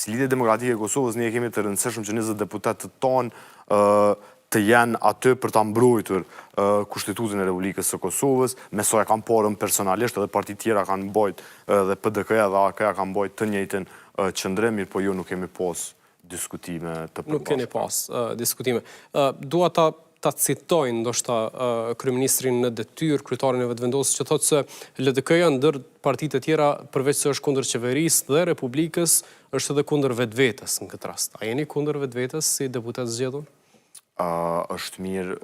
si Lidhja Demokratike e Kosovës ne kemi të rëndësishëm që 20 deputetët tonë të jenë aty për ta mbrojtur Kushtetutën e Republikës së Kosovës, me sa e kanë porën personalisht, edhe partitë tjera kanë bojt, dhe PDK-ja dhe AK-ja kanë bojt të njëjtin qëndrim, mirë po ju nuk kemi pas diskutime të përbashkëta. Nuk keni pas diskutime. Dua ta citojnë ndoshta kryeministrin në detyrë, kryetarin e vetëvendosur, që thotë se LDK-ja ndër partitë e tjera, përveç se është kundër qeverisë dhe Republikës, është edhe kundër vetvetes në këtë rast. A jeni kundër vetvetes si deputet zgjedhur? Është mirë,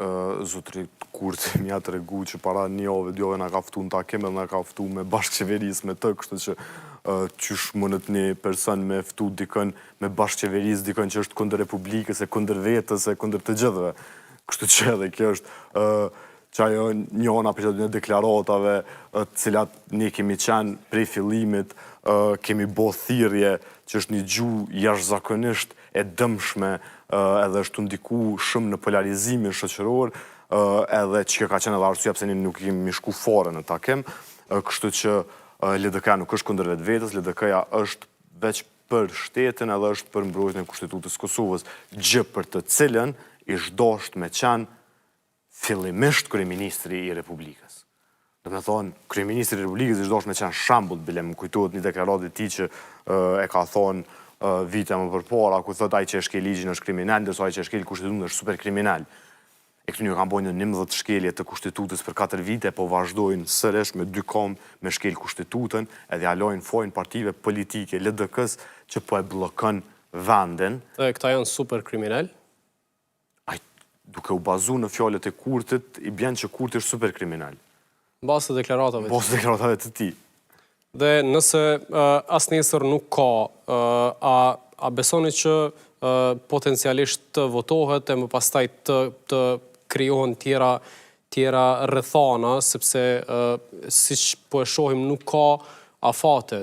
zotërit Kurti mja të regu që para një ove, djove nga ka ftu në takim edhe nga ka ftu me bashkëqeveris me të, kështë që qysh mënët një person me ftu dikën me bashkëqeveris, dikën që është kundër Republikës, e kundër vetës, e kundër të gjithëve. Kështë që edhe kjo është që ajo njona për që një deklaratave, cilat ne kemi qenë prej fillimit, kemi bo thirrje që është një gjuhë jashtëzakonisht e dëmshme, edhe është të ndiku shumë në polarizimin shoqëror, edhe që ka qenë edhe arsyeja pse ne nuk kemi shku fare në takim, kështu që LDK-ja nuk është kundër vetvetes, LDK-ja është veç për shtetin edhe është për mbrojtjen e Kushtetutës Kosovës, gjë për të cilën ish dosht me qenë fillimisht kryeministri i Republikës. Do me thonë, kryeministri i Republikës ish dosht me qenë shembull, bile më kujtohet një deklaratë e tij që e ka thonë vite më përpara, ku thot ai që e shkel ligjin është kriminal, ndërsa ai që e shkel Kushtetutën është super kriminal. E këtu një kanë bojnë 11 shkelje të Kushtetutës për 4 vite, po vazhdojnë sërish me 2 kom me shkel Kushtetutën, edhe alojnë fojnë partive politike, LDK-s, që po e blokën vendin. Dhe këta janë super kriminal? Duke u bazu në fjalët e Kurtit, i bjen që Kurti është super kriminal. Në bazë të deklaratave? Në bazë të deklaratave të tij. Dhe nëse as nesër nuk ka, a besoni që potencialisht të votohet e më pastaj të krijohen tjera rrethana, sepse siç po e shohim nuk ka afate,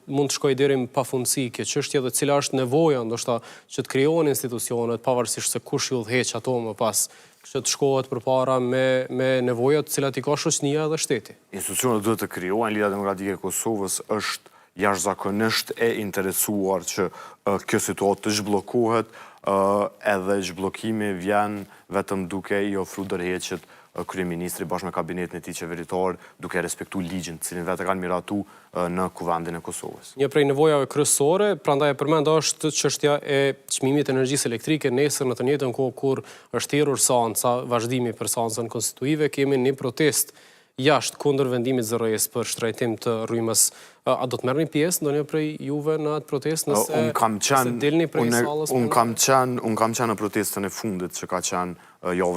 mund të shkojë deri në pafundësi kjo çështje dhe cila është nevoja ndoshta që të krijohen institucionet pavarësisht se kush i udhëheq ato më pas, që të shkohet përpara me nevojat të cilat i ka shoqënia dhe shteti. Institucionet duhet të krijohen, Lidhja Demokratike e Kosovës është jashtëzakonisht e interesuar që kjo situatë të zhbllokohet, edhe zhbllokimi vjen vetëm duke i ofruar dorëheqjet kryeministri bashkë me kabinetin e tij qeveritar, duke respektu ligjin, cilin vetë kanë miratu në kuvendin e Kosovës. Një prej nevojave kryesore, prandaj e përmend, është çështja e çmimit të energjisë elektrike. Nesër në të njëjtën kohë kur është thirrur seanca, vazhdimi për seancën konstituive, kemi një protestë jashtë kundër vendimit zërrojës për shtrajtim të rrymës. A do të merrni pjesë ndonjë prej juve në atë protestë nëse delni prej sallës? Unë kam qenë në protestën e fundit që ka qenë javën